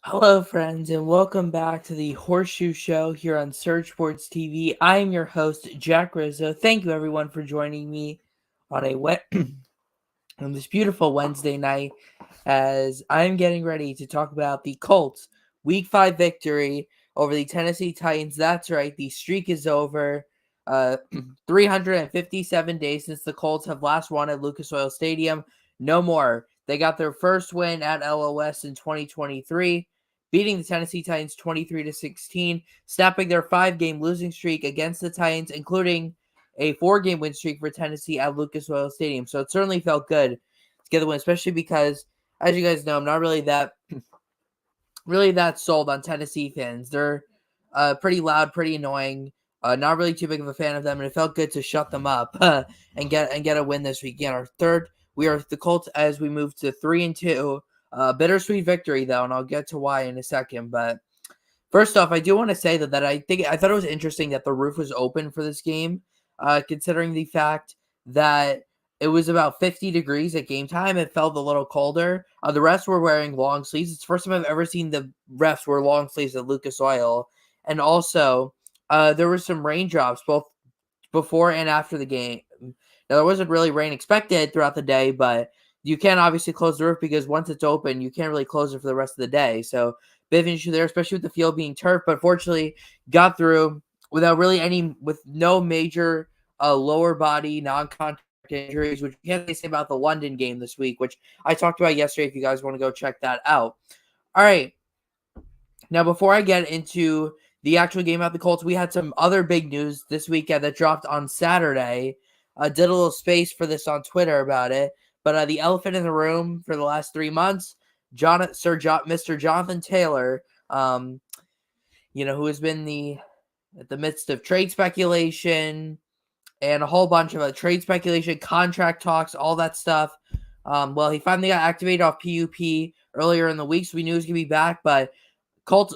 Hello, friends, and welcome back to the Horseshoe Show here on Surge Sports TV. I am your host, Jack Rizzo. Thank you, everyone, for joining me on on this beautiful Wednesday night as I'm getting ready to talk about the Colts' Week 5 victory over the Tennessee Titans. That's right, the streak is over. 357 days since the Colts have last won at Lucas Oil Stadium. No more. They got their first win at LOS in 2023, beating the Tennessee Titans 23-16, snapping their 5-game losing streak against the Titans, including a 4-game win streak for Tennessee at Lucas Oil Stadium. So it certainly felt good to get the win, especially because, as you guys know, I'm not really that sold on Tennessee fans. They're pretty loud, pretty annoying. Not really too big of a fan of them, and it felt good to shut them up and get a win this week. Again, our third. We are the Colts as we move to 3-2. Bittersweet victory though, and I'll get to why in a second. But first off, I do want to say that I thought it was interesting that the roof was open for this game, considering the fact that it was about 50 degrees at game time. It felt a little colder. The refs were wearing long sleeves. It's the first time I've ever seen the refs wear long sleeves at Lucas Oil. And also, there were some raindrops both before and after the game. Now, there wasn't really rain expected throughout the day, but you can't obviously close the roof because once it's open, you can't really close it for the rest of the day. So, bit of an issue there, especially with the field being turf, but fortunately got through with no major lower body non-contact injuries, which you can't say about the London game this week, which I talked about yesterday if you guys want to go check that out. All right. Now, before I get into the actual game at the Colts, we had some other big news this weekend that dropped on Saturday. Did a little space for this on Twitter about it, but the elephant in the room for the last 3 months, Mr. Jonathan Taylor, who has been at the midst of trade speculation and a whole bunch of trade speculation, contract talks, all that stuff. Well, he finally got activated off PUP earlier in the week, so we knew he was going to be back, but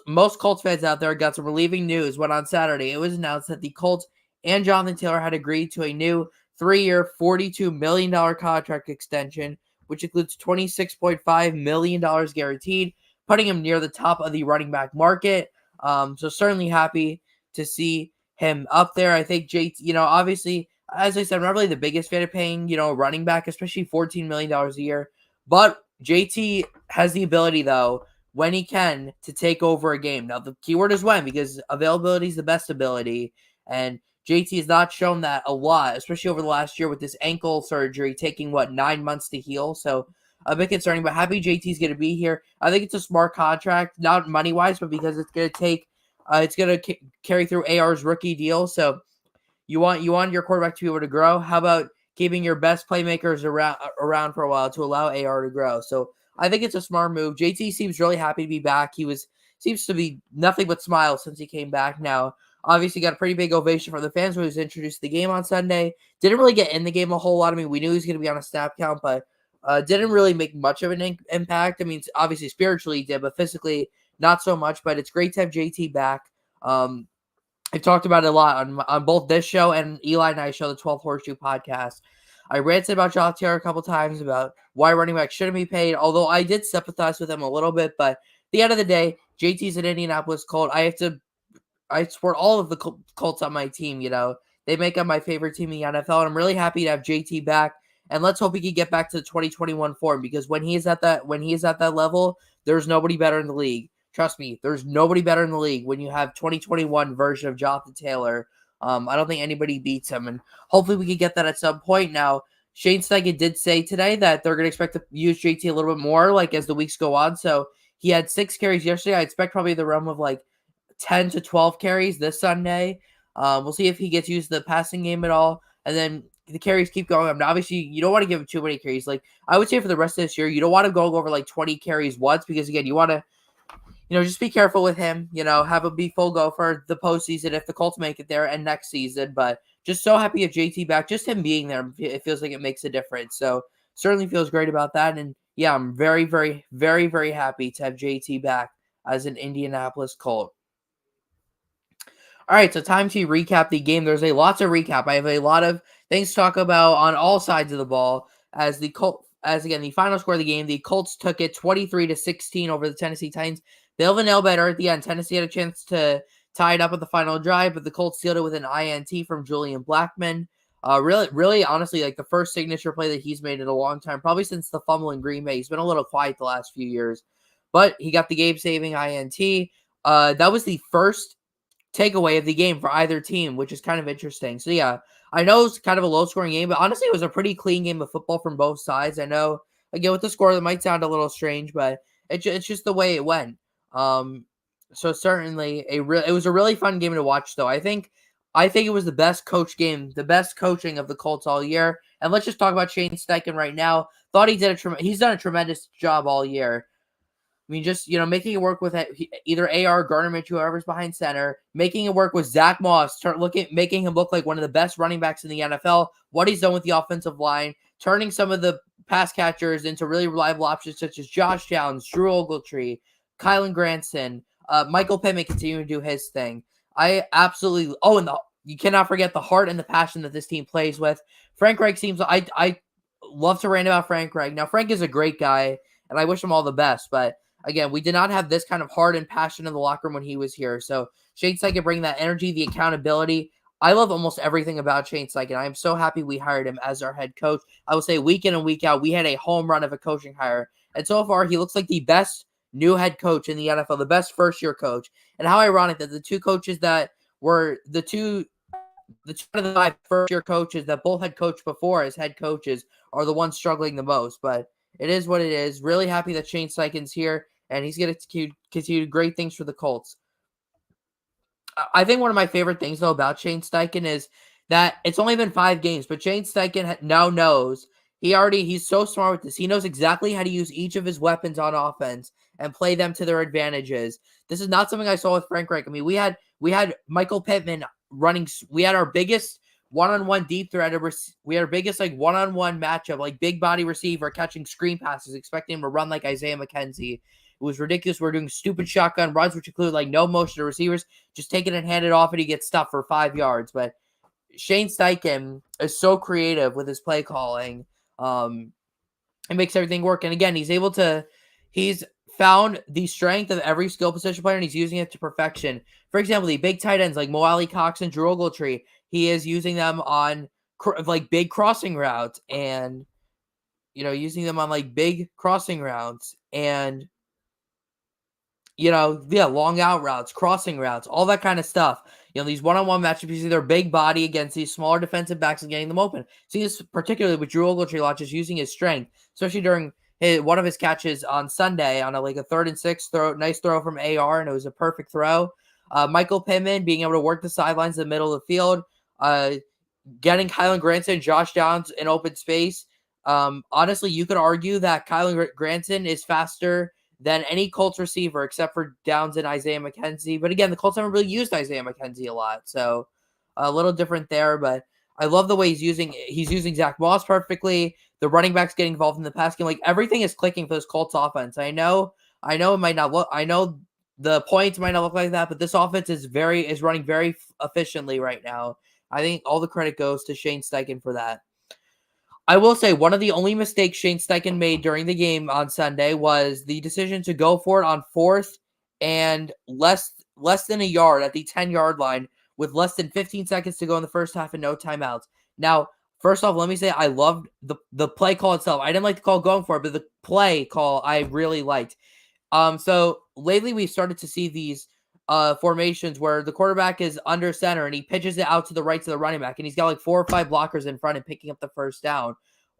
most Colts fans out there got some relieving news when on Saturday it was announced that the Colts and Jonathan Taylor had agreed to a new 3-year, $42 million contract extension, which includes $26.5 million guaranteed, putting him near the top of the running back market. So certainly happy to see him up there. I think JT, obviously, as I said, I'm not really the biggest fan of paying, running back, especially $14 million a year. But JT has the ability, though, when he can, to take over a game. Now, the keyword is when, because availability is the best ability, and JT has not shown that a lot, especially over the last year with this ankle surgery taking, 9 months to heal, so a bit concerning, but happy JT's going to be here. I think it's a smart contract, not money-wise, but because it's going to carry through AR's rookie deal, so you want your quarterback to be able to grow. How about keeping your best playmakers around for a while to allow AR to grow? So I think it's a smart move. JT seems really happy to be back. Seems to be nothing but smiles since he came back now. Obviously got a pretty big ovation from the fans when he was introduced to the game on Sunday. Didn't really get in the game a whole lot. I mean, we knew he was going to be on a snap count, but didn't really make much of an impact. I mean, obviously spiritually he did, but physically not so much. But it's great to have JT back. I've talked about it a lot on both this show and Eli and I show, the 12th Horseshoe podcast. I ranted about Jonathan Taylor a couple times about why running back shouldn't be paid, although I did sympathize with him a little bit. But at the end of the day, JT's an Indianapolis Colt. I support all of the Colts on my team. They make up my favorite team in the NFL, and I'm really happy to have JT back. And let's hope he can get back to the 2021 form, because when he is at that level, there's nobody better in the league. Trust me, there's nobody better in the league when you have 2021 version of Jonathan Taylor. I don't think anybody beats him, and hopefully we can get that at some point. Now, Shane Steichen did say today that they're going to expect to use JT a little bit more, as the weeks go on. So he had 6 carries yesterday. I expect probably the realm of 10 to 12 carries this Sunday. We'll see if he gets used to the passing game at all, and then the carries keep going up. Now, obviously, you don't want to give him too many carries. I would say for the rest of this year, you don't want to go over 20 carries once, because again, you want to just be careful with him. Have him be full go for the postseason if the Colts make it there and next season. But just so happy of JT back. Just him being there, it feels like it makes a difference. So certainly feels great about that. And yeah, I'm very, very, very, very happy to have JT back as an Indianapolis Colt. All right, so time to recap the game. There's a lot to recap. I have a lot of things to talk about on all sides of the ball. As the final score of the game, the Colts took it 23-16 over the Tennessee Titans. They have a nail biter at the end. Tennessee had a chance to tie it up at the final drive, but the Colts sealed it with an INT from Julian Blackmon. Really, honestly, like the first signature play that he's made in a long time, probably since the fumble in Green Bay. He's been a little quiet the last few years, but he got the game-saving INT. That was the first takeaway of the game for either team, which is kind of interesting. So yeah, I know it's kind of a low-scoring game, but honestly, it was a pretty clean game of football from both sides. I know, again, with the score, that might sound a little strange, but it's just the way it went. So certainly it was a really fun game to watch, though. I think it was the best coach game, the best coaching of the Colts all year. And let's just talk about Shane Steichen right now. Thought he's done a tremendous job all year. I mean, just, making it work with either AR, Gardner Minshew, whoever's behind center, making it work with Zach Moss, making him look like one of the best running backs in the NFL, what he's done with the offensive line, turning some of the pass catchers into really reliable options such as Josh Downs, Drew Ogletree, Kylan Granson, Michael Pittman continuing to do his thing. I absolutely – and you cannot forget the heart and the passion that this team plays with. Frank Reich seems – I love to rant about Frank Reich. Now, Frank is a great guy, and I wish him all the best, but – again, we did not have this kind of heart and passion in the locker room when he was here. So Shane Steichen bring that energy, the accountability. I love almost everything about Shane Steichen. I am so happy we hired him as our head coach. I will say week in and week out, we had a home run of a coaching hire. And so far, he looks like the best new head coach in the NFL, the best first-year coach. And how ironic that the two coaches that were the two of the 5 first-year coaches that both had coached before as head coaches are the ones struggling the most. But it is what it is. Really happy that Shane Steichen's here, and he's going to continue great things for the Colts. I think one of my favorite things, though, about Shane Steichen is that it's only been 5 games, but Shane Steichen now knows he's so smart with this. He knows exactly how to use each of his weapons on offense and play them to their advantages. This is not something I saw with Frank Reich. I mean, we had Michael Pittman running. We had our biggest one-on-one deep threat. We had our biggest one-on-one matchup, like big body receiver catching screen passes, expecting him to run like Isaiah McKenzie. It was ridiculous. We're doing stupid shotgun runs, which include no motion to receivers, just taking it, hand it off, and he gets stuffed for 5 yards. But Shane Steichen is so creative with his play calling. It makes everything work. And again, he's found the strength of every skill position player, and he's using it to perfection. For example, the big tight ends like Mo Alley Cox and Drew Ogletree, he is using them on big crossing routes and, using them on big crossing routes and, long out routes, crossing routes, all that kind of stuff. These one-on-one matchups, you see their big body against these smaller defensive backs and getting them open. See this particularly with Drew Ogletree, just using his strength, especially during one of his catches on Sunday on a 3rd and 6 throw, nice throw from AR, and it was a perfect throw. Michael Pittman being able to work the sidelines in the middle of the field, getting Kylan Granson, Josh Downs in open space. Honestly, you could argue that Kylan Granson is faster than any Colts receiver except for Downs and Isaiah McKenzie. But again, the Colts haven't really used Isaiah McKenzie a lot, so a little different there. But I love the way he's using Zach Moss perfectly. The running backs getting involved in the pass game. Everything is clicking for this Colts offense. I know it might not look. I know the points might not look like that, but this offense is running very efficiently right now. I think all the credit goes to Shane Steichen for that. I will say one of the only mistakes Shane Steichen made during the game on Sunday was the decision to go for it on 4th and less than a yard at the 10-yard line with less than 15 seconds to go in the first half and no timeouts. Now, first off, let me say I loved the play call itself. I didn't like the call going for it, but the play call I really liked. So lately we've started to see these formations where the quarterback is under center and he pitches it out to the right to the running back, and he's got 4 or 5 blockers in front and picking up the first down.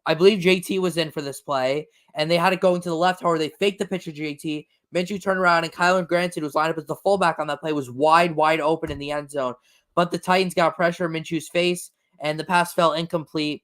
I believe JT was in for this play, and they had it going to the left. However, they faked the pitch to JT. Minshew turned around, and Kylan Granson, who's lined up as the fullback on that play, was wide open in the end zone. But the Titans got pressure in Minshew's face, and the pass fell incomplete.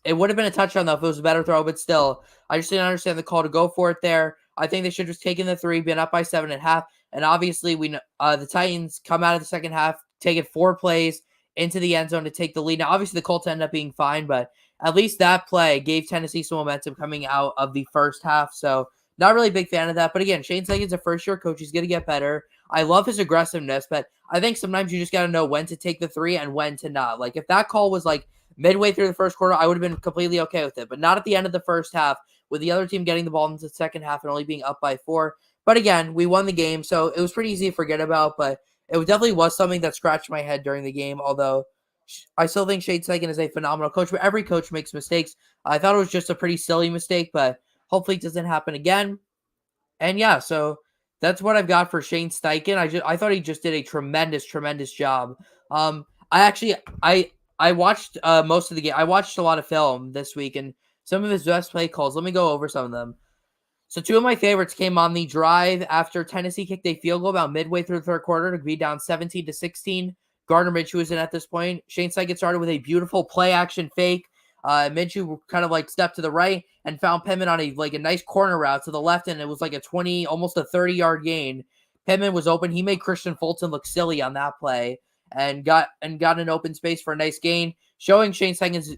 It would have been a touchdown, though, if it was a better throw, but still, I just didn't understand the call to go for it there. I think they should have just taken the 3, been up by 7.5. And obviously, the Titans come out of the second half, taking 4 plays into the end zone to take the lead. Now, obviously, the Colts ended up being fine, but at least that play gave Tennessee some momentum coming out of the first half. So, not really a big fan of that. But again, Shane Steichen's a first-year coach. He's going to get better. I love his aggressiveness, but I think sometimes you just got to know when to take the 3 and when to not. If that call was midway through the first quarter, I would have been completely okay with it, but not at the end of the first half with the other team getting the ball into the second half and only being up by 4. But again, we won the game, so it was pretty easy to forget about. But it definitely was something that scratched my head during the game. Although I still think Shane Steichen is a phenomenal coach, but every coach makes mistakes. I thought it was just a pretty silly mistake, but hopefully it doesn't happen again. And yeah, so that's what I've got for Shane Steichen. I thought he just did a tremendous job. I actually I watched most of the game. I watched a lot of film this week and some of his best play calls. Let me go over some of them. So two of my favorites came on the drive after Tennessee kicked a field goal about midway through the third quarter to be down 17-16. Gardner Minshew was in at this point. Shane Steichen started with a beautiful play action fake. Minshew kind of like stepped to the right and found Pittman on a nice corner route to the left, and it was like a 20, almost a 30-yard gain. Pittman was open. He made Christian Fulton look silly on that play and got an open space for a nice gain, showing Shane Steichen's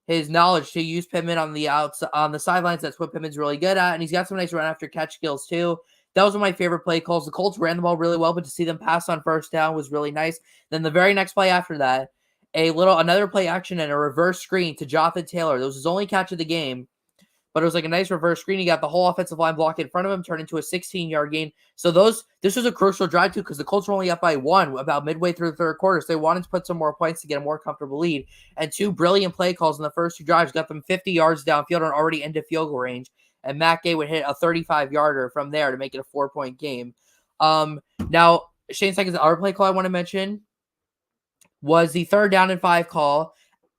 his knowledge to use Pittman on the sidelines. That's what Pittman's really good at, and he's got some nice run after catch skills too. That was one of my favorite play calls. The Colts ran the ball really well, but to see them pass on first down was really nice. Then the very next play after that, another play action and a reverse screen to Jonathan Taylor. That was his only catch of the game, but it was like a nice reverse screen. He got the whole offensive line block in front of him, turned into a 16-yard gain. So this was a crucial drive too, because the Colts were only up by 1 about midway through the third quarter. So they wanted to put some more points to get a more comfortable lead. And 2 brilliant play calls in the first 2 drives got them 50 yards downfield and already into field goal range. And Matt Gay would hit a 35-yarder from there to make it a 4-point game. Now, Shane Steichen's other play call I want to mention was the 3rd down and 5 call.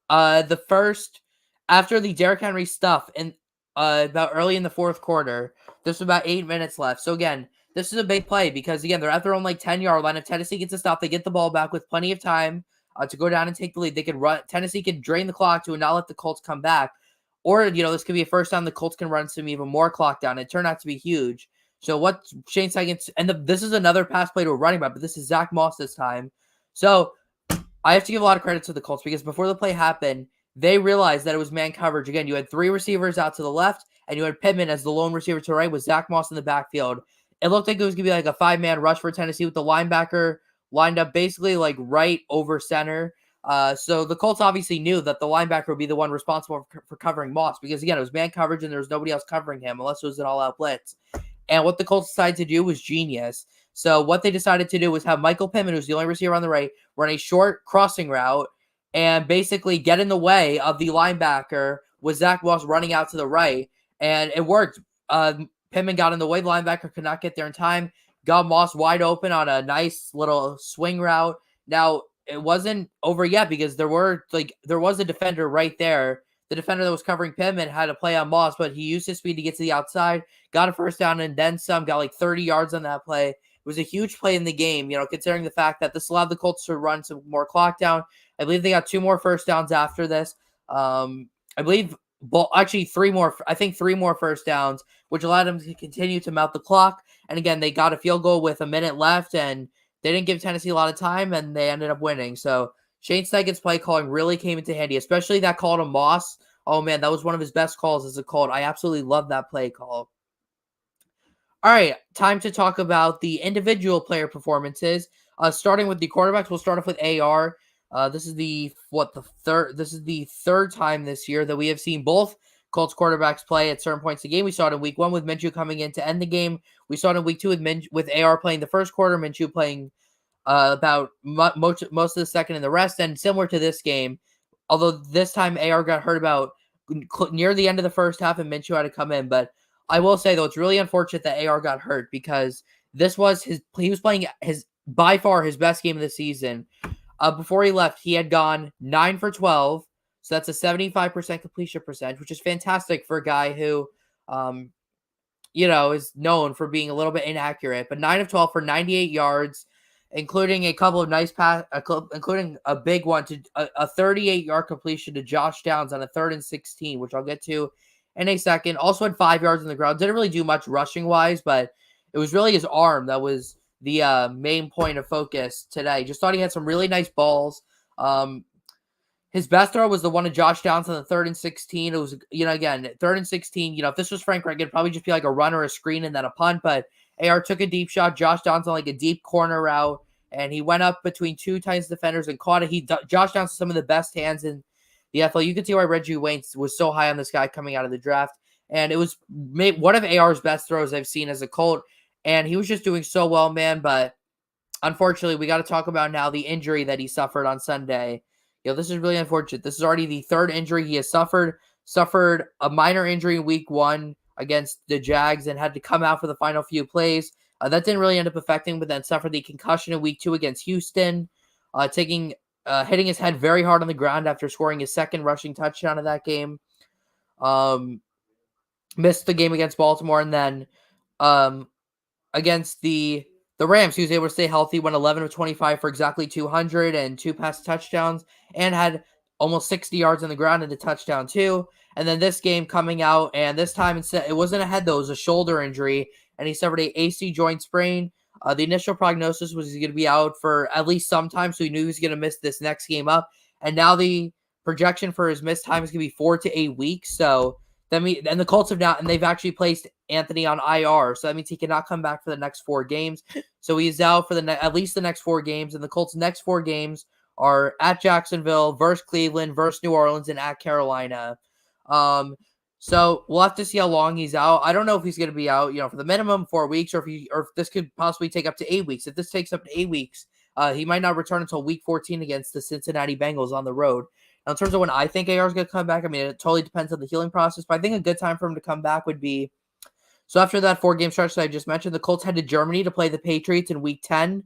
The first, after the Derrick Henry stuff and about early in the fourth quarter. There's about 8 minutes left. So again, this is a big play because again, they're at their own 10-yard line. If Tennessee gets a stop, they get the ball back with plenty of time to go down and take the lead. They could run. Tennessee could drain the clock to not let the Colts come back. Or, this could be a first down. The Colts can run some even more clock down. It turned out to be huge. So what Shane Steichen, and this is another pass play to a running back, but this is Zach Moss this time. So I have to give a lot of credit to the Colts because before the play happened, they realized that it was man coverage. Again, you had 3 receivers out to the left, and you had Pittman as the lone receiver to the right with Zach Moss in the backfield. It looked like it was going to be like a 5-man rush for Tennessee with the linebacker lined up basically right over center. So the Colts obviously knew that the linebacker would be the one responsible for covering Moss because, again, it was man coverage and there was nobody else covering him unless it was an all-out blitz. And what the Colts decided to do was genius. So what they decided to do was have Michael Pittman, who's the only receiver on the right, run a short crossing route and basically get in the way of the linebacker with Zach Moss running out to the right. And it worked. Pittman got in the way. The linebacker could not get there in time. Got Moss wide open on a nice little swing route. Now, it wasn't over yet because there was a defender right there. The defender that was covering Pittman had to play on Moss, but he used his speed to get to the outside, got a first down, and then some, got 30 yards on that play. It was a huge play in the game, considering the fact that this allowed the Colts to run some more clock down. I believe they got 2 more first downs after this. I believe, actually 3 more. I think 3 more first downs, which allowed them to continue to mount the clock. And again, they got a field goal with a minute left, and they didn't give Tennessee a lot of time, and they ended up winning. So Shane Steichen's play calling really came into handy, especially that call to Moss. Oh man, that was one of his best calls as a Colt. I absolutely love that play call. All right, time to talk about the individual player performances. Starting with the quarterbacks, we'll start off with AR. This is the third time this year that we have seen both Colts quarterbacks play at certain points in the game. We saw it in week 1 with Minshew coming in to end the game. We saw it in week 2 with AR playing the first quarter, Minshew playing about most of the second and the rest. And similar to this game, although this time AR got hurt about near the end of the first half and Minshew had to come in. But I will say, though, it's really unfortunate that AR got hurt because he was playing by far his best game of the season. Before he left, he had gone 9 for 12. So that's a 75% completion percentage, which is fantastic for a guy who, is known for being a little bit inaccurate. But 9 of 12 for 98 yards, including a couple of nice including a big one to a 38-yard completion to Josh Downs on a 3rd and 16, which I'll get to in a second. Also had 5 yards on the ground. Didn't really do much rushing-wise, but it was really his arm that was the main point of focus today. Just thought he had some really nice balls. His best throw was the one to Josh Downs on the 3rd and 16. It was, again, 3rd and 16. If this was Frank Reich, it'd probably just be like a run or a screen and then a punt. But AR took a deep shot. Josh Downs on a deep corner route, and he went up between 2 Titans defenders and caught it. Josh Downs has some of the best hands in the NFL. You can see why Reggie Wayne was so high on this guy coming out of the draft. and it was one of AR's best throws I've seen as a Colt, and he was just doing so well, man. But unfortunately, we got to talk about now the injury that he suffered on Sunday. This is really unfortunate. This is already the third injury he has suffered. Suffered a minor injury in week 1 against the Jags and had to come out for the final few plays. That didn't really end up affecting him, but then suffered the concussion in week 2 against Houston, hitting his head very hard on the ground after scoring his second rushing touchdown of that game. Missed the game against Baltimore, and then against the Rams, he was able to stay healthy, went 11 of 25 for exactly 200 and 2 pass touchdowns, and had almost 60 yards on the ground and a touchdown too. And then this game coming out, and this time it wasn't a head though, it was a shoulder injury, and he suffered a AC joint sprain. The initial prognosis was he's going to be out for at least some time, so he knew he was going to miss this next game up. And now the projection for his missed time is going to be 4 to 8 weeks. So and the Colts they've actually placed Anthony on IR, so that means he cannot come back for the next 4 games. So he's out for at least the next 4 games, and the Colts' next 4 games are at Jacksonville, versus Cleveland, versus New Orleans, and at Carolina. So we'll have to see how long he's out. I don't know if he's going to be out, for the minimum 4 weeks, or if this could possibly take up to 8 weeks. If this takes up to 8 weeks, he might not return until week 14 against the Cincinnati Bengals on the road. Now, in terms of when I think AR is going to come back, I mean, it totally depends on the healing process, but I think a good time for him to come back would be, so after that 4-game stretch that I just mentioned, the Colts head to Germany to play the Patriots in week 10,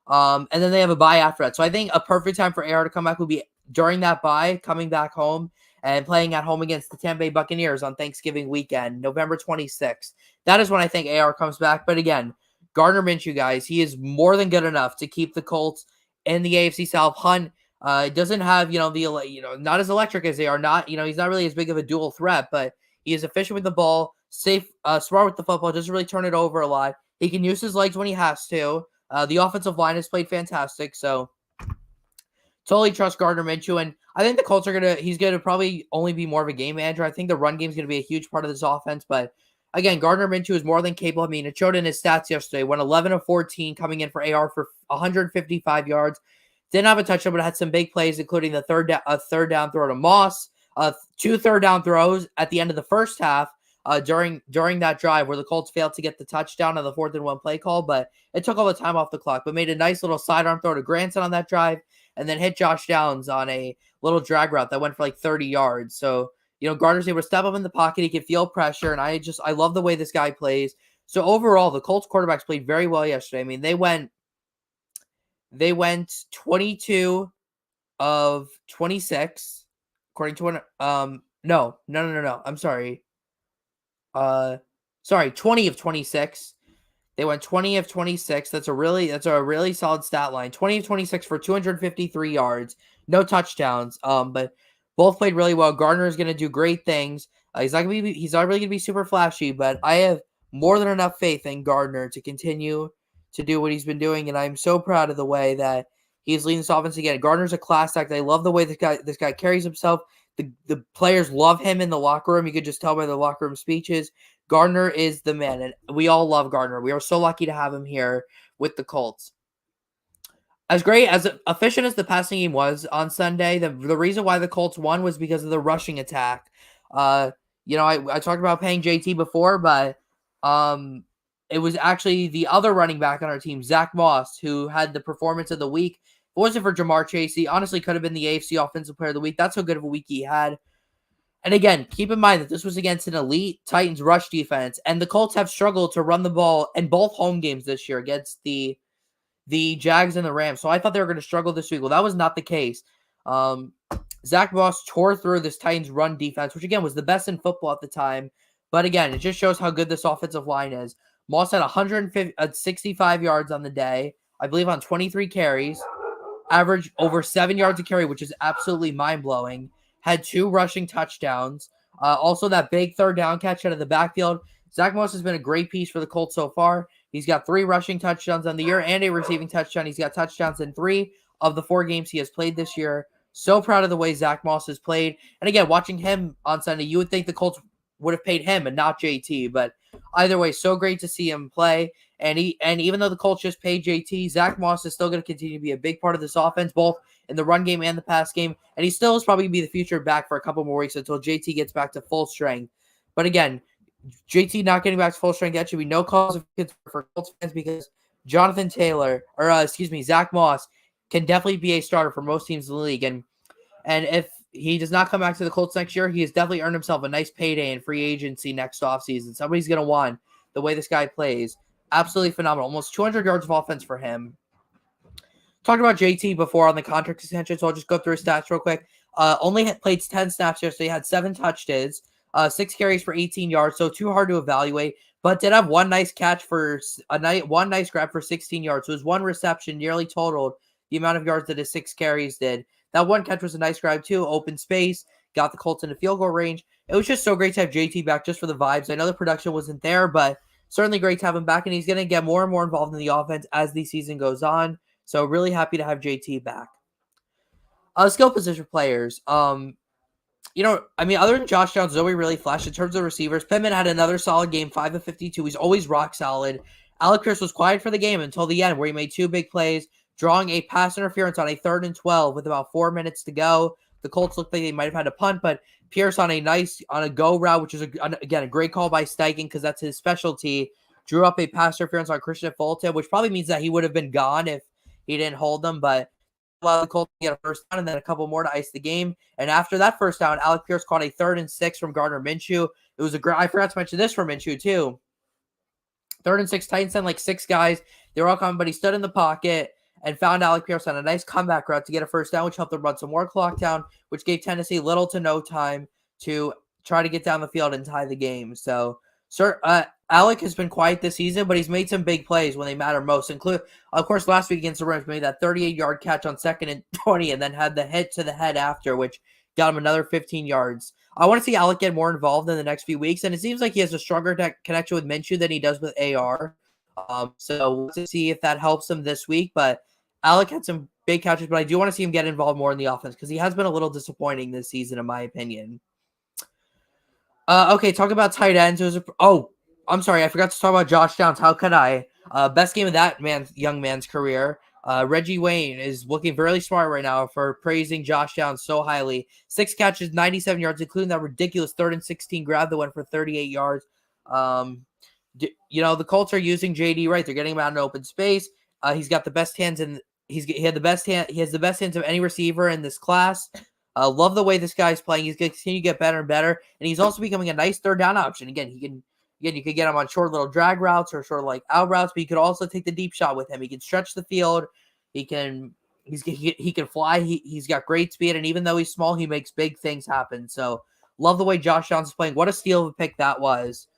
and then they have a bye after that. So I think a perfect time for AR to come back would be during that bye, coming back home and playing at home against the Tampa Bay Buccaneers on Thanksgiving weekend, November 26th. That is when I think AR comes back. But again, Gardner Minshew, guys, he is more than good enough to keep the Colts in the AFC South hunt. It doesn't have, not as electric as they are. Not, he's not really as big of a dual threat, but he is efficient with the ball, safe, smart with the football, doesn't really turn it over a lot. He can use his legs when he has to. The offensive line has played fantastic, so totally trust Gardner Minshew. And I think the Colts he's going to probably only be more of a game manager. I think the run game is going to be a huge part of this offense, but again, Gardner Minshew is more than capable. I mean, it showed in his stats yesterday. Went 11 of 14, coming in for AR for 155 yards. Didn't have a touchdown, but had some big plays, including the third down throw to Moss, 2 third-down throws at the end of the first half during that drive where the Colts failed to get the touchdown on the 4th-and-1 play call, but it took all the time off the clock, but made a nice little sidearm throw to Granson on that drive, and then hit Josh Downs on a little drag route that went for like 30 yards. So, Gardner's able to step up in the pocket. He can feel pressure, and I love the way this guy plays. So overall, the Colts quarterbacks played very well yesterday. I mean, they went 22 of 26, according to no. I'm sorry. 20 of 26. They went 20 of 26. That's a really solid stat line. 20 of 26 for 253 yards, no touchdowns. But both played really well. Gardner is going to do great things. He's not really going to be super flashy, but I have more than enough faith in Gardner to continue to do what he's been doing, and I'm so proud of the way that he's leading this offense again. Gardner's a class act. I love the way this guy carries himself. The players love him in the locker room. You could just tell by the locker room speeches. Gardner is the man, and we all love Gardner. We are so lucky to have him here with the Colts. As great, as efficient as the passing game was on Sunday, the reason why the Colts won was because of the rushing attack. I talked about paying JT before, but it was actually the other running back on our team, Zach Moss, who had the performance of the week. If it wasn't for Jamar Chase, he honestly could have been the AFC Offensive Player of the Week. That's how good of a week he had. And again, keep in mind that this was against an elite Titans rush defense, and the Colts have struggled to run the ball in both home games this year against the Jags and the Rams. So I thought they were going to struggle this week. Well, that was not the case. Zach Moss tore through this Titans run defense, which again was the best in football at the time. But again, it just shows how good this offensive line is. Moss had 165 yards on the day, I believe on 23 carries, averaged over 7 yards a carry, which is absolutely mind-blowing. Had 2 rushing touchdowns. Also, that big third down catch out of the backfield. Zach Moss has been a great piece for the Colts so far. He's got 3 rushing touchdowns on the year and a receiving touchdown. He's got touchdowns in 3 of the 4 games he has played this year. So proud of the way Zach Moss has played. And again, watching him on Sunday, you would think the Colts would have paid him and not JT. But either way, so great to see him play. And even though the Colts just paid JT, Zach Moss is still going to continue to be a big part of this offense, both in the run game and the pass game. And he still is probably going to be the future back for a couple more weeks until JT gets back to full strength. But again, JT not getting back to full strength yet should be no cause of concern for Colts fans because Jonathan Taylor, Zach Moss, can definitely be a starter for most teams in the league. And if he does not come back to the Colts next year, he has definitely earned himself a nice payday in free agency next offseason. Somebody's going to want the way this guy plays. Absolutely phenomenal. Almost 200 yards of offense for him. Talked about JT before on the contract extension, so I'll just go through his stats real quick. Only played 10 snaps yesterday. He had 7 touchdowns, 6 carries for 18 yards, so too hard to evaluate. But did have one nice catch for one nice grab for 16 yards. So his one reception nearly totaled the amount of yards that his 6 carries did. That one catch was a nice grab too. Open space, got the Colts into field goal range. It was just so great to have JT back just for the vibes. I know the production wasn't there, but certainly great to have him back, and he's going to get more and more involved in the offense as the season goes on. So really happy to have JT back. Skill position players. Other than Josh Downs, Zoe really flashed in terms of receivers. Pittman had another solid game, 5 of 52. He's always rock solid. Alec Pierce was quiet for the game until the end, where he made 2 big plays, drawing a pass interference on a 3rd and 12 with about 4 minutes to go. The Colts looked like they might have had a punt, but Pierce on a go route, which is a great call by Steichen because that's his specialty, drew up a pass interference on Christian Fulton, which probably means that he would have been gone if he didn't hold them, but allowed the Colts to get a first down and then a couple more to ice the game. And after that first down, Alec Pierce caught a 3rd and 6 from Gardner Minshew. It was I forgot to mention this for Minshew too. 3rd and 6, Titans sent like 6 guys. They were all coming, but he stood in the pocket and found Alec Pierce on a nice comeback route to get a first down, which helped them run some more clock down, which gave Tennessee little to no time to try to get down the field and tie the game. So, Alec has been quiet this season, but he's made some big plays when they matter most. Of course, last week against the Rams, made that 38-yard catch on 2nd and 20, and then had the hit to the head after, which got him another 15 yards. I want to see Alec get more involved in the next few weeks, and it seems like he has a stronger connection with Minshew than he does with AR. So we'll see if that helps him this week. But Alec had some big catches, but I do want to see him get involved more in the offense because he has been a little disappointing this season, in my opinion. Okay, talk about tight ends. I'm sorry, I forgot to talk about Josh Downs. How could I? Best game of that young man's career. Reggie Wayne is looking really smart right now for praising Josh Downs so highly. 6 catches, 97 yards, including that ridiculous 3rd and 16 grab that went for 38 yards. The Colts are using JD right. They're getting him out in open space. He's got the best hands he has the best hands of any receiver in this class. Love the way this guy's playing. He's going to continue to get better and better, and he's also becoming a nice 3rd down option. Again, you could get him on short little drag routes or short like out routes, but you could also take the deep shot with him. He can stretch the field. He can fly. He's got great speed, and even though he's small, he makes big things happen. So love the way Josh Downs is playing. What a steal of a pick that was.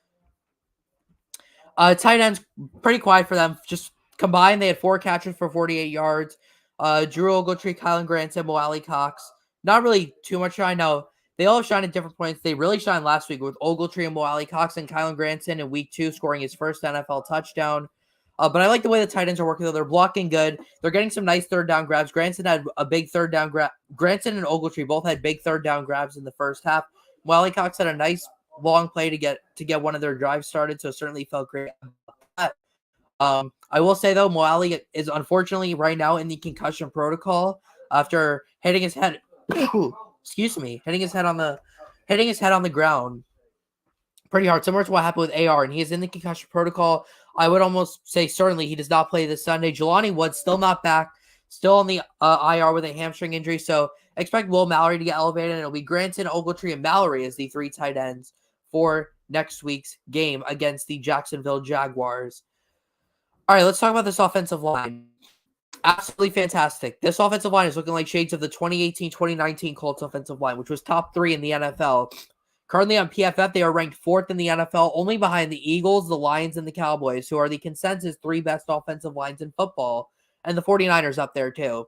Tight ends, pretty quiet for them. Just combined, they had 4 catches for 48 yards. Drew Ogletree, Kylan Granson, Mo Alley Cox. Not really too much shine. No, they all shine at different points. They really shined last week with Ogletree and Mo Alley Cox and Kylan Granson in week 2 scoring his first NFL touchdown. But I like the way the tight ends are working, though. They're blocking good. They're getting some nice 3rd down grabs. Granson had a big 3rd down grab. Granson and Ogletree both had big 3rd down grabs in the first half. Mo Alley Cox had a nice long play to get one of their drives started, so certainly felt great about that. I will say, though, Mo Alley is unfortunately right now in the concussion protocol after hitting his head. Hitting his head on the ground pretty hard, similar to what happened with AR, and he is in the concussion protocol. I would almost say certainly he does not play this Sunday. Jelani Woods still not back, still on the IR with a hamstring injury, so expect Will Mallory to get elevated, and it'll be Granson, Ogletree, and Mallory as the 3 tight ends for next week's game against the Jacksonville Jaguars. All right, let's talk about this offensive line. Absolutely fantastic. This offensive line is looking like shades of the 2018-2019 Colts offensive line, which was top 3 in the NFL. Currently on PFF, they are ranked 4th in the NFL, only behind the Eagles, the Lions, and the Cowboys, who are the consensus 3 best offensive lines in football, and the 49ers up there too.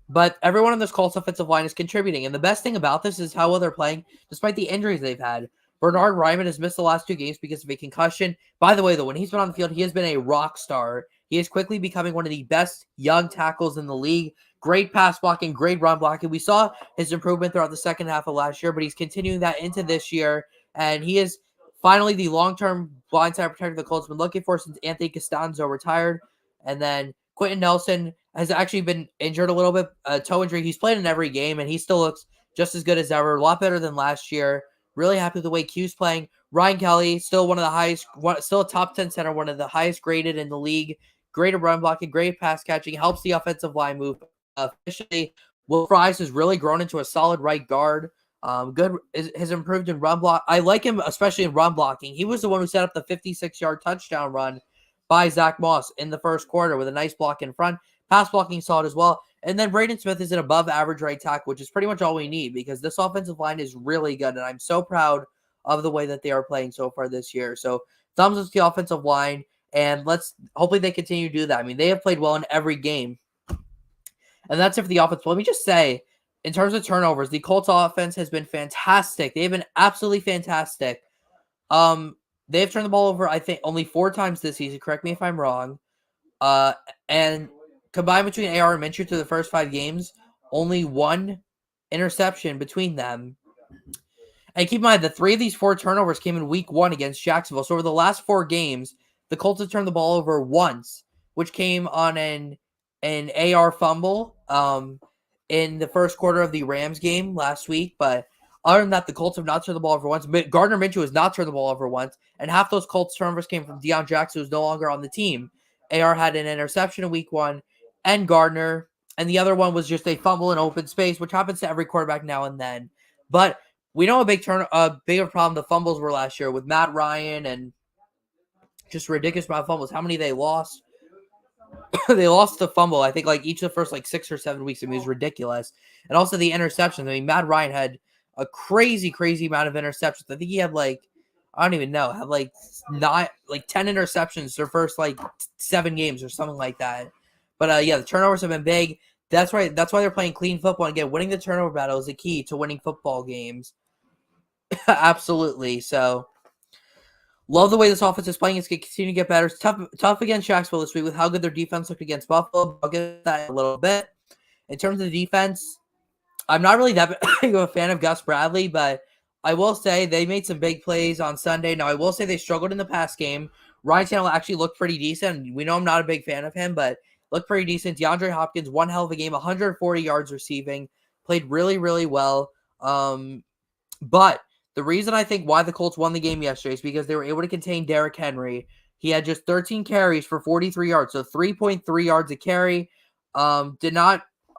But everyone on this Colts offensive line is contributing, and the best thing about this is how well they're playing, despite the injuries they've had. Bernard Ryman has missed the last 2 games because of a concussion. By the way, though, when he's been on the field, he has been a rock star. He is quickly becoming one of the best young tackles in the league. Great pass blocking, great run blocking. We saw his improvement throughout the second half of last year, but he's continuing that into this year. And he is finally the long-term blindside protector the Colts have been looking for since Anthony Costanzo retired. And then Quentin Nelson has actually been injured a little bit, toe injury. He's played in every game, and he still looks just as good as ever, a lot better than last year. Really happy with the way Q's playing. Ryan Kelly, still one of the highest, still a top 10 center, one of the highest graded in the league. Great at run blocking, great pass catching, helps the offensive line move efficiently. Will Fries has really grown into a solid right guard. Good has improved in run block. I like him especially in run blocking. He was the one who set up the 56-yard touchdown run by Zach Moss in the first quarter with a nice block in front. Pass blocking solid as well. And then Braden Smith is an above average right tackle, which is pretty much all we need because this offensive line is really good. And I'm so proud of the way that they are playing so far this year. So thumbs up to the offensive line. And hopefully they continue to do that. I mean, they have played well in every game. And that's it for the offense. But let me just say, in terms of turnovers, the Colts offense has been fantastic. They've been absolutely fantastic. They've turned the ball over, I think, only 4 times this season. Correct me if I'm wrong. And combined between AR and Minshew through the first 5 games, only 1 interception between them. And keep in mind, the 3 of these 4 turnovers came in week 1 against Jacksonville. So over the last 4 games, the Colts have turned the ball over once, which came on an AR fumble in the first quarter of the Rams game last week. But other than that, the Colts have not turned the ball over once. Gardner Minshew has not turned the ball over once. And half those Colts turnovers came from Deion Jackson, who's no longer on the team. AR had an interception in week 1, and Gardner. And the other one was just a fumble in open space, which happens to every quarterback now and then. But we know a bigger problem the fumbles were last year with Matt Ryan and just ridiculous amount of fumbles. How many they lost? They lost the fumble, I think, like each of the first 6 or 7 weeks. I mean, it was ridiculous. And also the interceptions. I mean, Matt Ryan had a crazy amount of interceptions. I think he had I don't even know, had 10 interceptions their first 7 games or something like that. But yeah, the turnovers have been big. That's right. That's why they're playing clean football. And again, winning the turnover battle is the key to winning football games. Absolutely. So love the way this offense is playing. It's going to continue to get better. It's tough against Jacksonville this week with how good their defense looked against Buffalo. I'll get that in a little bit. In terms of the defense, I'm not really that big of a fan of Gus Bradley, but I will say they made some big plays on Sunday. Now, I will say they struggled in the pass game. Ryan Tannehill actually looked pretty decent. We know I'm not a big fan of him, but looked pretty decent. DeAndre Hopkins, one hell of a game, 140 yards receiving, played really, really well. But the reason I think why the Colts won the game yesterday is because they were able to contain Derrick Henry. He had just 13 carries for 43 yards, so 3.3 yards a carry. I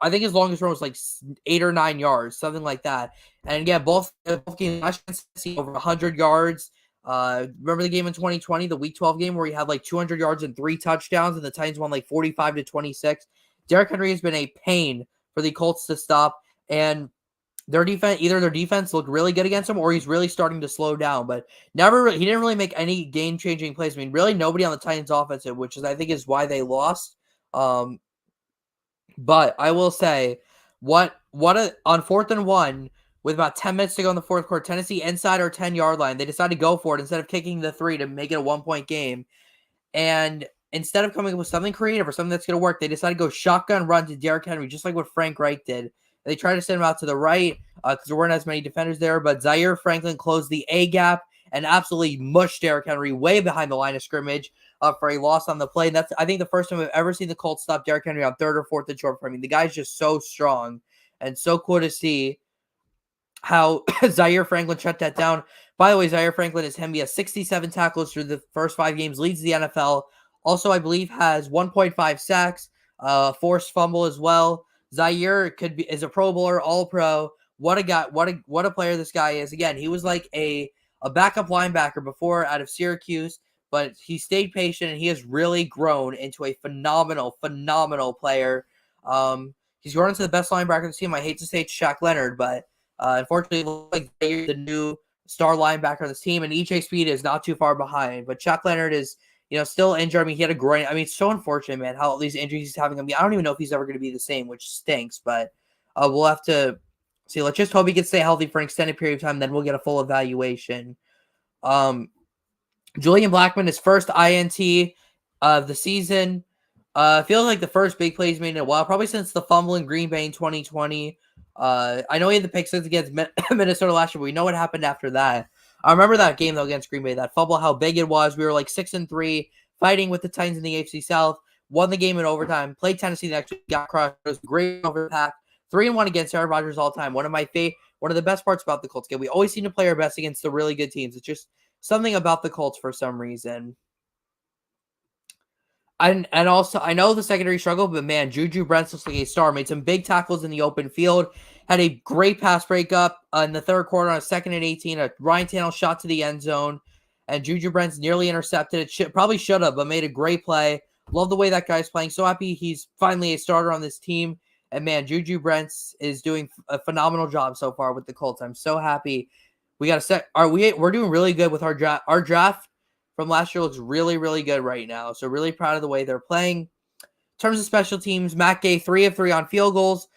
think his longest run was 8 or 9 yards, something like that. And again, both games last year over 100 yards. Remember the game in 2020, the Week 12 game where he had 200 yards and 3 touchdowns, and the Titans won 45-26. Derrick Henry has been a pain for the Colts to stop, and their defense looked really good against him, or he's really starting to slow down. But he didn't really make any game-changing plays. I mean, really nobody on the Titans offense, which I think is why they lost. But I will say, on 4th and 1 with about 10 minutes to go in the fourth quarter, Tennessee inside our 10-yard line, they decided to go for it instead of kicking the 3 to make it a 1-point game. And instead of coming up with something creative or something that's going to work, they decided to go shotgun run to Derrick Henry, just like what Frank Reich did. They tried to send him out to the right because there weren't as many defenders there, but Zaire Franklin closed the A gap and absolutely mushed Derrick Henry way behind the line of scrimmage for a loss on the play. And that's, I think, the first time I've ever seen the Colts stop Derrick Henry on 3rd or 4th and short. I mean, the guy's just so strong and so cool to see how Zaire Franklin shut that down. By the way, Zaire Franklin is him. He has 67 tackles through the first 5 games, leads the NFL. Also, I believe has 1.5 sacks, forced fumble as well. Zaire is a Pro Bowler, All Pro. What a guy! What a player this guy is. Again, he was like a backup linebacker before out of Syracuse, but he stayed patient and he has really grown into a phenomenal player. He's grown into the best linebacker on the team. I hate to say it's Shaq Leonard, but unfortunately, it looks like Zaire's the new star linebacker on this team, and EJ Speed is not too far behind. But Shaq Leonard is, still injured. I mean, he had a groin. I mean, it's so unfortunate, man, how all these injuries he's having. I mean, I don't even know if he's ever going to be the same, which stinks. But we'll have to see. Let's just hope he can stay healthy for an extended period of time. Then we'll get a full evaluation. Julian Blackmon, his first INT of the season. Feels like the first big play he's made in a while, probably since the fumble in Green Bay in 2020. I know he had the pick six against Minnesota last year, but we know what happened after that. I remember that game, though, against Green Bay, that fumble, how big it was. We were 6-3, fighting with the Titans in the AFC South, won the game in overtime, played Tennessee the next week, got crushed. It was a great overpack. 3-1 against Aaron Rodgers all time. One of the best parts about the Colts game. We always seem to play our best against the really good teams. It's just something about the Colts for some reason. And also, I know the secondary struggled, but man, Juju Brents looks like a star. Made some big tackles in the open field. Had a great pass breakup in the third quarter on a 2nd and 18. A Ryan Tannehill shot to the end zone, and Juju Brents nearly intercepted it. Probably should have, but made a great play. Love the way that guy's playing. So happy he's finally a starter on this team. And man, Juju Brents is doing a phenomenal job so far with the Colts. I'm so happy. We got to set. We're doing really good with our draft. Our draft from last year looks really, really good right now. So really proud of the way they're playing. In terms of special teams, Matt Gay 3 of 3 on field goals.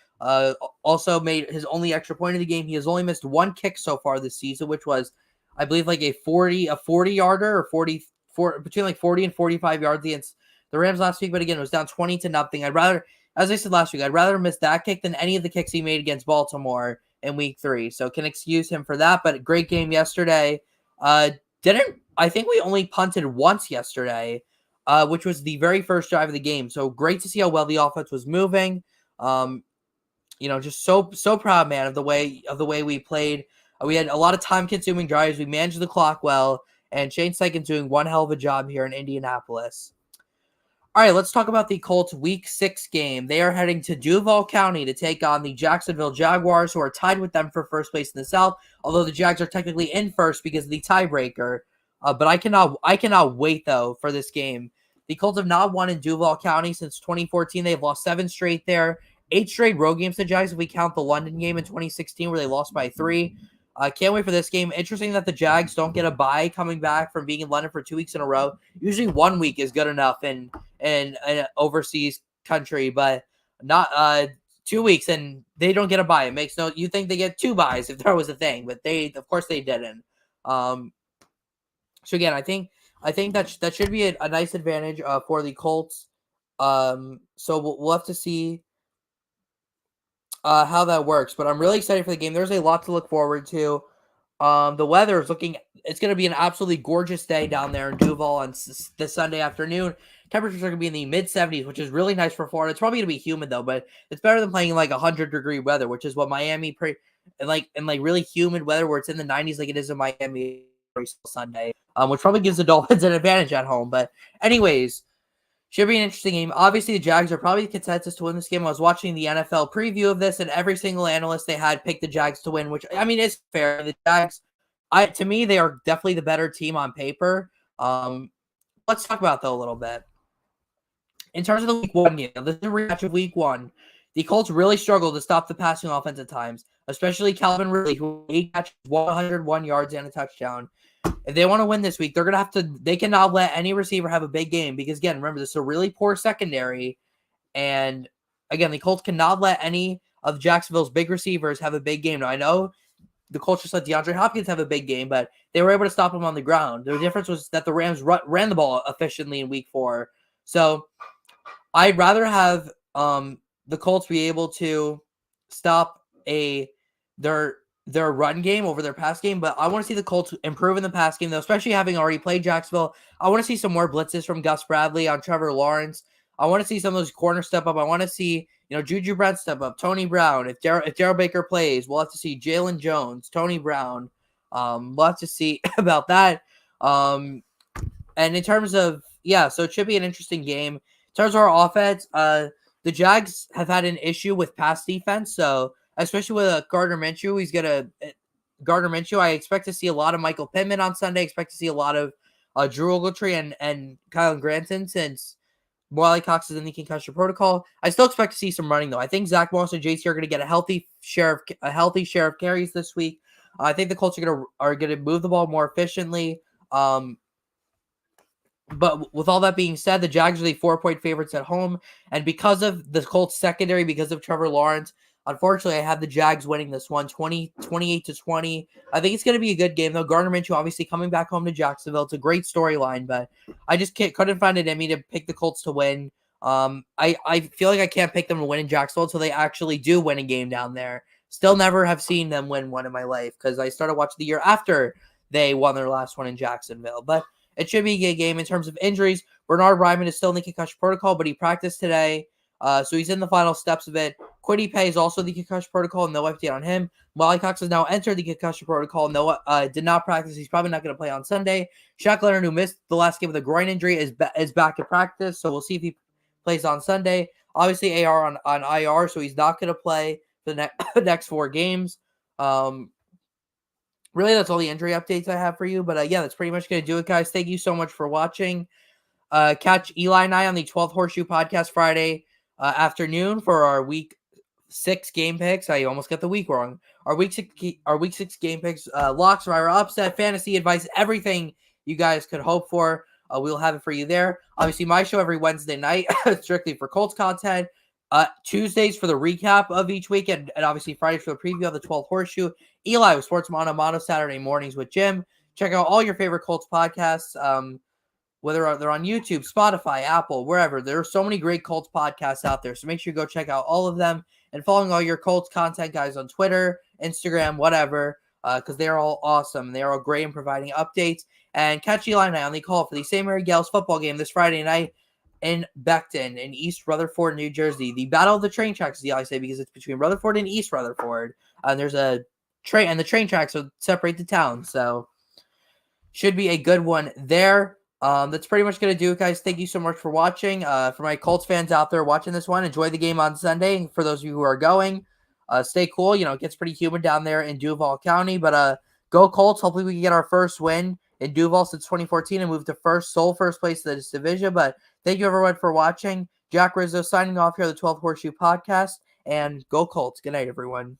Also made his only extra point of the game. He has only missed one kick so far this season, which was, I believe, like a 40 yarder or 44 between like 40 and 45 yards against the Rams last week. But again, it was down 20-0. I'd rather, as I said last week, I'd rather miss that kick than any of the kicks he made against Baltimore in week 3. So can excuse him for that. But great game yesterday. I think we only punted once yesterday, which was the very first drive of the game. So great to see how well the offense was moving. Just so proud, man, of the way we played. We had a lot of time-consuming drives. We managed the clock well, and Shane Steichen's doing one hell of a job here in Indianapolis. All right, let's talk about the Colts Week 6 game. They are heading to Duval County to take on the Jacksonville Jaguars, who are tied with them for first place in the South, although the Jags are technically in first because of the tiebreaker. But I cannot wait, though, for this game. The Colts have not won in Duval County since 2014. They've lost 7 straight there. 8 straight road games to Jags if we count the London game in 2016 where they lost by 3. Can't wait for this game. Interesting that the Jags don't get a bye coming back from being in London for 2 weeks in a row. Usually 1 week is good enough in an overseas country, but not 2 weeks, and they don't get a bye. It makes no. You think they get 2 byes if there was a thing, but of course they didn't. So again, I think that should be a nice advantage for the Colts. So we'll have to see how that works, but I'm really excited for the game. There's a lot to look forward to. The weather is it's going to be an absolutely gorgeous day down there in Duval on this Sunday afternoon. Temperatures are going to be in the mid-70s, which is really nice for Florida. It's probably going to be humid though, but it's better than playing in like 100-degree weather, which is what Miami and really humid weather where it's in the 90s like it is in Miami Sunday, which probably gives the Dolphins an advantage at home. But anyways, should be an interesting game. Obviously, the Jags are probably the consensus to win this game. I was watching the NFL preview of this, and every single analyst they had picked the Jags to win, which, I mean, is fair. The Jags, to me, they are definitely the better team on paper. Let's talk about that a little bit. In terms of the Week 1 game, this is a rematch of Week 1. The Colts really struggled to stop the passing offense at times, especially Calvin Ridley, who 8 catches, 101 yards, and a touchdown. If they want to win this week, they're going to they cannot let any receiver have a big game because, again, remember, this is a really poor secondary. And, again, the Colts cannot let any of Jacksonville's big receivers have a big game. Now, I know the Colts just let DeAndre Hopkins have a big game, but they were able to stop him on the ground. The difference was that the Rams ran the ball efficiently in Week 4. So I'd rather have the Colts be able to stop their run game over their pass game, but I want to see the Colts improve in the pass game, though, especially having already played Jacksonville. I want to see some more blitzes from Gus Bradley on Trevor Lawrence. I want to see some of those corners step up. I want to see, Juju Brents step up, Tony Brown. If Darrell Baker plays, we'll have to see Jalen Jones, Tony Brown. We'll have to see about that. And in terms of, so it should be an interesting game. In terms of our offense, the Jags have had an issue with pass defense, so especially with Gardner Minshew, I expect to see a lot of Michael Pittman on Sunday. I expect to see a lot of Drew Ogletree and Kyle Granson since Wiley Cox is in the concussion protocol. I still expect to see some running though. I think Zach Moss and JC are going to get a healthy share of carries this week. I think the Colts are going to move the ball more efficiently. But with all that being said, the Jags are the 4-point favorites at home, and because of the Colts secondary, because of Trevor Lawrence, unfortunately, I have the Jags winning this one, 28-20. I think it's going to be a good game, though. Gardner Minshew obviously coming back home to Jacksonville. It's a great storyline, but I just couldn't find it in me to pick the Colts to win. I feel like I can't pick them to win in Jacksonville until they actually do win a game down there. Still never have seen them win one in my life because I started watching the year after they won their last one in Jacksonville. But it should be a good game. In terms of injuries, Bernard Ryman is still in the concussion protocol, but he practiced today. So he's in the final steps of it. Quiddy Pay is also the concussion protocol. No update on him. Molly Cox has now entered the concussion protocol. No, did not practice. He's probably not going to play on Sunday. Shaq Leonard, who missed the last game with a groin injury, is back in practice. So we'll see if he plays on Sunday. Obviously, AR on IR, so he's not going to play for the next 4 games. Really, that's all the injury updates I have for you. But yeah, that's pretty much going to do it, guys. Thank you so much for watching. Catch Eli and I on the 12th Horseshoe podcast Friday afternoon for our week 6 game picks. I almost got the week wrong. Our week 6 game picks, locks, Ryra upset, fantasy advice, everything you guys could hope for. We'll have it for you there. Obviously, my show every Wednesday night, strictly for Colts content. Tuesdays for the recap of each week, and obviously Fridays for the preview of the 12th Horseshoe. Eli with Sports Mono Saturday mornings with Jim. Check out all your favorite Colts podcasts, whether they're on YouTube, Spotify, Apple, wherever. There are so many great Colts podcasts out there, so make sure you go check out all of them. And following all your Colts content guys on Twitter, Instagram, whatever, because they're all awesome. They're all great in providing updates. And catch Eli and I on the call for the St. Mary Gals football game this Friday night in Beckton, in East Rutherford, New Jersey. The Battle of the Train Tracks, as I say, because it's between Rutherford and East Rutherford. There's a train, and the train tracks will separate the town, so should be a good one there. That's pretty much going to do it, guys. Thank you so much for watching. For my Colts fans out there watching this one, enjoy the game on Sunday. For those of you who are going, stay cool. You know, it gets pretty humid down there in Duval County, but go Colts. Hopefully we can get our first win in Duval since 2014 and move to sole first place in this division. But thank you, everyone, for watching. Jack Rizzo signing off here on the 12th Horseshoe podcast, and go Colts. Good night, everyone.